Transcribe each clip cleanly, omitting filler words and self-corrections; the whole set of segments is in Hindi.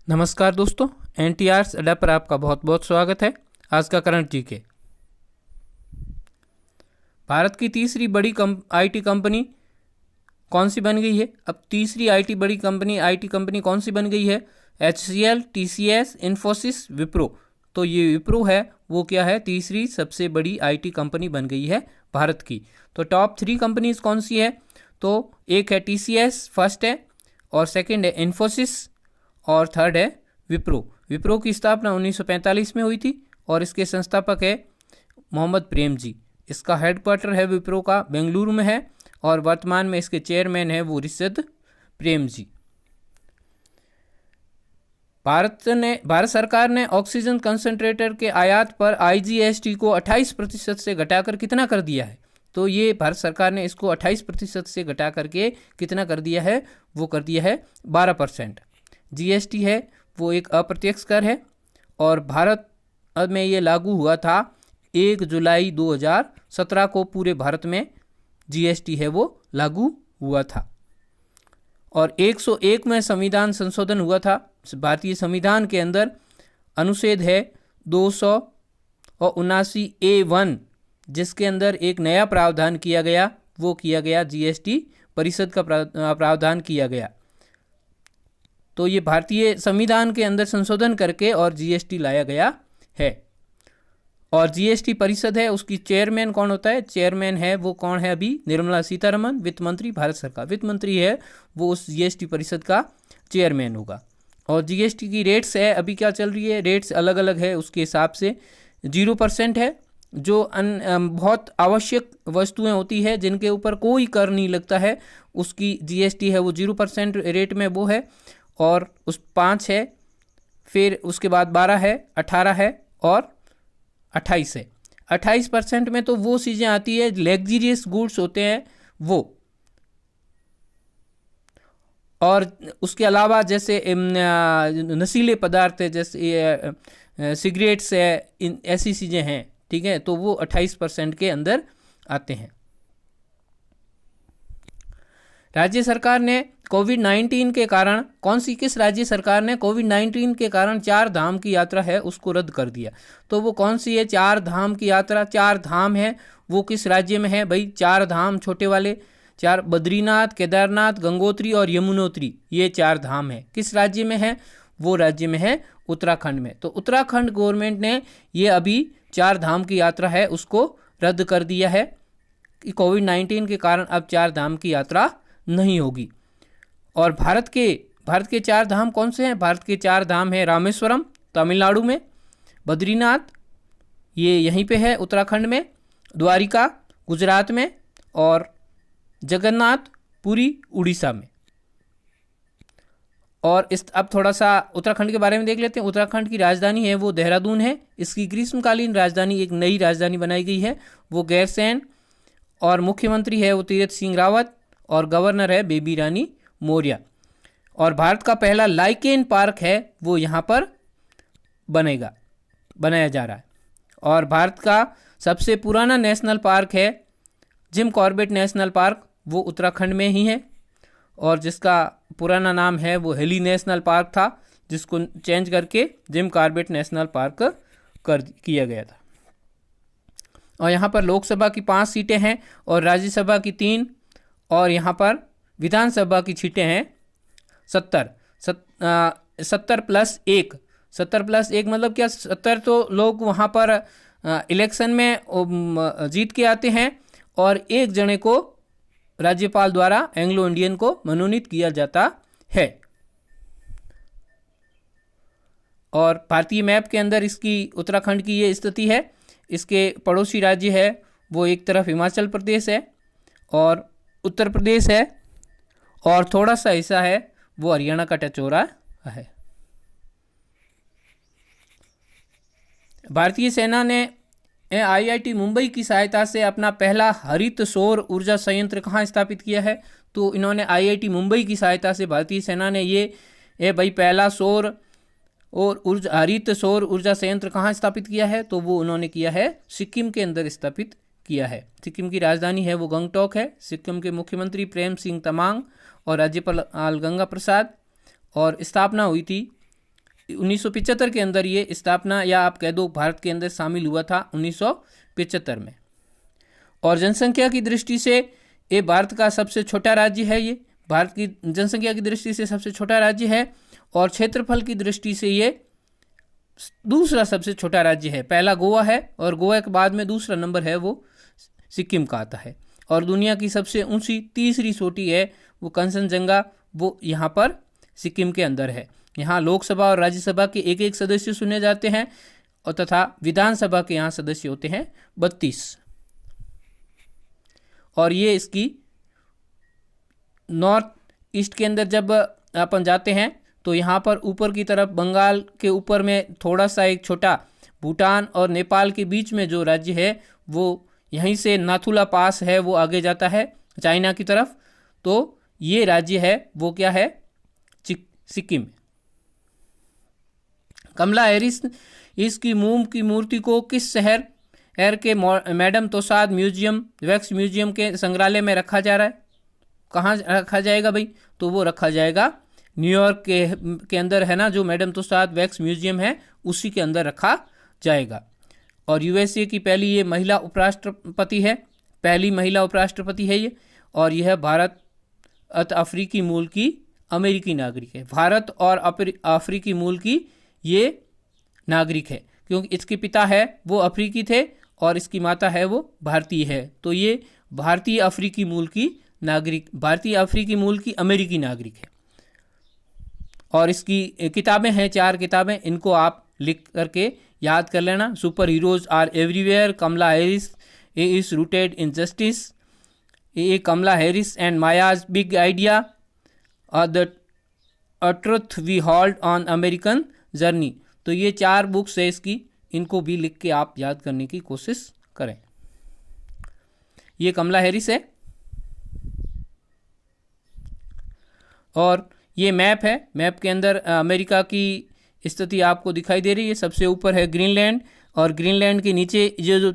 नमस्कार दोस्तों, NTR's अड्डा पर आपका बहुत बहुत स्वागत है। आज का करंट जीके। भारत की तीसरी बड़ी आईटी कंपनी कौन सी बन गई है? अब तीसरी आईटी कंपनी कौन सी बन गई है? HCL, TCS, Infosys, Wipro. तो ये विप्रो है वो क्या है? तीसरी सबसे बड़ी आईटी कंपनी बन गई है भारत की। तो टॉप 3 कंपनीज कौन सी है? तो एक है TCS, फर्स्ट है, और सेकंड है इन्फोसिस, और थर्ड है विप्रो। विप्रो की स्थापना 1945 में हुई थी और इसके संस्थापक है मोहम्मद प्रेम जी। इसका हेडक्वार्टर है विप्रो का बेंगलुरु में है और वर्तमान में इसके चेयरमैन है वो ऋषद प्रेम जी। भारत सरकार ने ऑक्सीजन कंसंट्रेटर के आयात पर IGST को 28% से घटाकर कितना कर दिया है? तो ये भारत सरकार ने इसको 28% से घटा करके कितना कर दिया है? वो कर दिया है 12%। GST है वो एक अप्रत्यक्ष कर है और भारत में ये लागू हुआ था 1 जुलाई 2017 को। पूरे भारत में GST है वो लागू हुआ था और 101 में संविधान संशोधन हुआ था। भारतीय संविधान के अंदर अनुच्छेद है 279A1, जिसके अंदर एक नया प्रावधान किया गया, वो किया गया GST परिषद का प्रावधान किया गया। तो ये भारतीय संविधान के अंदर संशोधन करके और GST लाया गया है। और GST परिषद है उसकी चेयरमैन कौन होता है? चेयरमैन है वो कौन है? अभी निर्मला सीतारमण, वित्त मंत्री, भारत सरकार वित्त मंत्री है वो उस GST परिषद का चेयरमैन होगा। और GST की रेट्स है अभी क्या चल रही है? रेट्स अलग अलग है उसके हिसाब से। 0% है जो बहुत आवश्यक वस्तुएं होती है जिनके ऊपर कोई कर नहीं लगता है, उसकी GST है वो 0% रेट में वो है। और उस 5 है, फिर उसके बाद 12 है, 18 है और 28 है। 28% में तो वो चीज़ें आती है लग्जरियस गुड्स होते हैं वो, और उसके अलावा जैसे नशीले पदार्थ है, जैसे सिगरेट्स है, ऐसी चीज़ें हैं, ठीक है, तो वो 28% के अंदर आते हैं। राज्य सरकार ने कोविड-19 के कारण किस राज्य सरकार ने कोविड-19 के कारण 4 धाम की यात्रा है उसको रद्द कर दिया? तो वो कौन सी है 4 धाम की यात्रा? 4 धाम है वो किस राज्य में है भाई? 4 धाम छोटे वाले 4, बद्रीनाथ, केदारनाथ, गंगोत्री और यमुनोत्री, ये 4 धाम है। किस राज्य में है? वो राज्य में है उत्तराखंड में। तो उत्तराखंड गवर्नमेंट ने ये अभी 4 धाम की यात्रा है उसको रद्द कर दिया है कि कोविड-19 के कारण अब 4 धाम की यात्रा नहीं होगी। और भारत के 4 धाम कौन से हैं? भारत के 4 धाम हैं रामेश्वरम तमिलनाडु में, बद्रीनाथ ये यहीं पे है उत्तराखंड में, द्वारिका गुजरात में, और जगन्नाथ पुरी उड़ीसा में। और अब थोड़ा सा उत्तराखंड के बारे में देख लेते हैं। उत्तराखंड की राजधानी है वो देहरादून है। इसकी ग्रीष्मकालीन राजधानी, एक नई राजधानी बनाई गई है वो गैरसैंण, और मुख्यमंत्री है वो तीरथ सिंह रावत, और गवर्नर है बेबी रानी मौर्य। और भारत का पहला लाइकेन पार्क है वो यहाँ पर बनाया जा रहा है। और भारत का सबसे पुराना नेशनल पार्क है जिम कॉर्बेट नेशनल पार्क, वो उत्तराखंड में ही है, और जिसका पुराना नाम है वो हेली नेशनल पार्क था, जिसको चेंज करके जिम कॉर्बेट नेशनल पार्क किया गया था। और यहाँ पर लोकसभा की 5 सीटें हैं और राज्यसभा की 3, और यहाँ पर विधानसभा की सीटें हैं 70 + 1। 70 + 1 मतलब क्या? 70 तो लोग वहाँ पर इलेक्शन में जीत के आते हैं और एक जने को राज्यपाल द्वारा एंग्लो इंडियन को मनोनीत किया जाता है। और भारतीय मैप के अंदर इसकी उत्तराखंड की ये स्थिति है। इसके पड़ोसी राज्य है वो एक तरफ हिमाचल प्रदेश है और उत्तर प्रदेश है, और थोड़ा सा हिस्सा है वो हरियाणा का टच हो रहा है। भारतीय सेना ने IIT मुंबई की सहायता से अपना पहला हरित सौर ऊर्जा संयंत्र कहाँ स्थापित किया है? तो इन्होंने IIT मुंबई की सहायता से भारतीय सेना ने ये भाई पहला हरित सौर ऊर्जा संयंत्र कहाँ स्थापित किया है? तो वो उन्होंने किया है सिक्किम के अंदर स्थापित किया है। सिक्किम की राजधानी है वो गंगटोक है। सिक्किम के मुख्यमंत्री प्रेम सिंह तमांग और राज्यपाल गंगा प्रसाद, और स्थापना हुई थी 1975 के अंदर ये स्थापना, या आप कह दो भारत के अंदर शामिल हुआ था 1975 में। और जनसंख्या की दृष्टि से ये भारत का सबसे छोटा राज्य है। ये भारत की जनसंख्या की दृष्टि से सबसे छोटा राज्य है, और क्षेत्रफल की दृष्टि से ये दूसरा सबसे छोटा राज्य है। पहला गोवा है, और गोवा के बाद में दूसरा नंबर है वो सिक्किम का आता है। और दुनिया की सबसे ऊंची तीसरी चोटी है वो कंचनजंगा, वो यहाँ पर सिक्किम के अंदर है। यहाँ लोकसभा और राज्यसभा के एक एक सदस्य चुने जाते हैं, और तथा विधानसभा के यहाँ सदस्य होते हैं 32। और ये इसकी नॉर्थ ईस्ट के अंदर जब अपन जाते हैं तो यहाँ पर ऊपर की तरफ बंगाल के ऊपर में थोड़ा सा एक छोटा भूटान और नेपाल के बीच में जो राज्य है वो यहीं से नाथुला पास है, वो आगे जाता है चाइना की तरफ। तो ये राज्य है वो क्या है, सिक्किम। कमला हैरिस इसकी मोम की मूर्ति को किस शहर के Madame Tussauds museum, wax museum के संग्रहालय में रखा जा रहा है? कहाँ रखा जाएगा भाई? तो वो रखा जाएगा न्यूयॉर्क के अंदर है ना, जो मैडम तुसाद वैक्स म्यूजियम है उसी के अंदर रखा जाएगा। और यूएसए की पहली ये महिला उपराष्ट्रपति है, पहली महिला उपराष्ट्रपति है ये। और यह भारत अफ्रीकी मूल की अमेरिकी नागरिक है। भारत और अफ्रीकी मूल की ये नागरिक है, क्योंकि इसके पिता है वो अफ्रीकी थे और इसकी माता है वो भारतीय है। तो ये भारतीय अफ्रीकी मूल की नागरिक, भारतीय अफ्रीकी मूल की अमेरिकी नागरिक है। और इसकी किताबें हैं, 4 किताबें, इनको आप लिख करके याद कर लेना। Super heroes are everywhere, Kamala Harris a is rooted in justice, a Kamala Harris and Maya's big idea, the truth we hold on American journey. तो ये 4 बुक्स है इसकी, इनको भी लिख के आप याद करने की कोशिश करें। ये कमला हैरिस है, और ये मैप है। मैप के अंदर अमेरिका की स्थिति आपको दिखाई दे रही है। सबसे ऊपर है ग्रीनलैंड, और ग्रीनलैंड के नीचे जो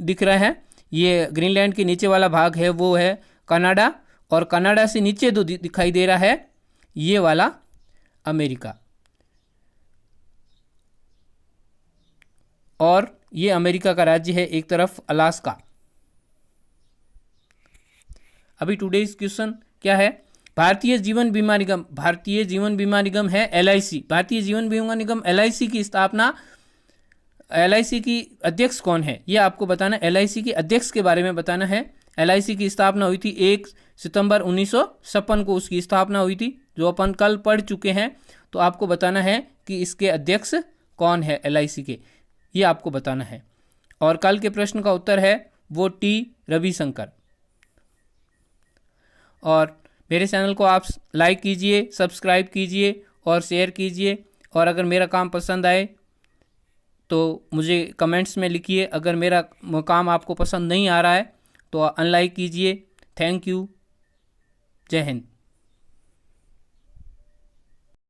दिख रहा है, ये ग्रीनलैंड के नीचे वाला भाग है वो है कनाडा, और कनाडा से नीचे जो दिखाई दे रहा है ये वाला अमेरिका। और ये अमेरिका का राज्य है एक तरफ अलास्का। अभी टुडेज क्वेश्चन क्या है? भारतीय जीवन बीमा निगम, भारतीय जीवन बीमा निगम है LIC। भारतीय जीवन बीमा निगम LIC की स्थापना, LIC की अध्यक्ष कौन है ये आपको बताना। LIC के अध्यक्ष के बारे में बताना है। LIC की स्थापना हुई थी 1 सितंबर 1956 को उसकी स्थापना हुई थी, जो अपन कल पढ़ चुके हैं। तो आपको बताना है कि इसके अध्यक्ष कौन है LIC के, ये आपको बताना है। और कल के प्रश्न का उत्तर है वो T रविशंकर। और मेरे चैनल को आप लाइक कीजिए, सब्सक्राइब कीजिए और शेयर कीजिए। और अगर मेरा काम पसंद आए तो मुझे कमेंट्स में लिखिए। अगर मेरा काम आपको पसंद नहीं आ रहा है तो अनलाइक कीजिए। Thank you. जय हिंद।